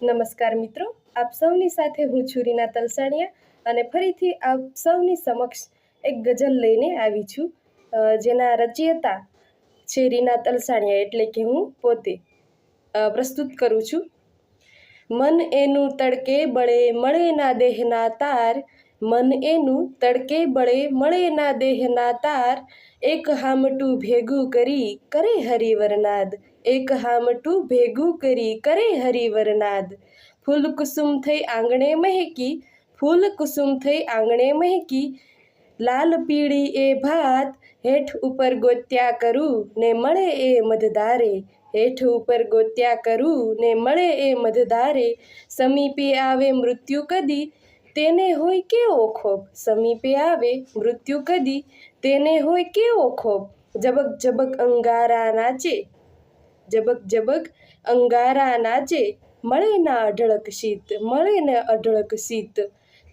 નમસ્કાર મિત્રો, આપ સૌની સાથે હું છું રીના તલસાણિયા અને ફરીથી આપ સૌની સમક્ષ એક ગઝલ લઈને આવી છું, જેના રચયિતા છે રીના તલસાણિયા, એટલે કે હું પોતે પ્રસ્તુત કરું છું। મન એનું તડકે બળે મળે ના દેહના તાર, મન એનું તડકે બળે મળે ના દેહના તાર, એક હામટું ભેગું કરી કરે હરિવરનાદ, એક હામટું ભેગું કરી કરે હરિવરનાદ। ફૂલ કુસુમ થઈ આંગણે મહેકી, ફૂલ કુસુમ થઈ આંગણે મહેકી, લાલ પીળી એ ભાત, હેઠ ઉપર ગોત્યા કરું ને મળે એ મધધારે, હેઠ ઉપર ગોત્યા કરું ને મળે એ મધધારે। સમીપે આવે મૃત્યુ કદી તેને હોય કેવો ખોફ, સમીપે આવે મૃત્યુ કદી તેને હોય કેવો ખોફ, જબક જબક અંગારા નાચે, જબક જબક અંગારા નાચે, મળે ના અઢળક શીત, મળે ને અઢળક શીત।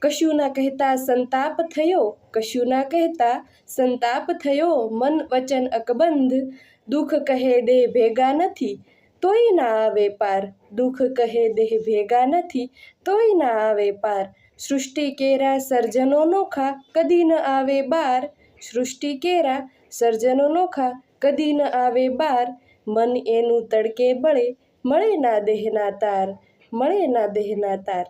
કશું ના કહેતા સંતાપ થયો, કશું ના કહેતા સંતાપ થયો, મન વચન અકબંધ, દુઃખ કહે દેહ ભેગા નથી તોય ના આવે પાર, દુઃખ કહે દેહ ભેગા નથી તોય ના આવે પાર। સૃષ્ટિ કેરા સર્જનો નોખા કદી ન આવે બાર, સૃષ્ટિ કેરા સર્જનો નોખા કદી ન આવે બાર, મન એનું તડકે બળે મળે ના દેહના તાર, મળે ના દેહના તાર।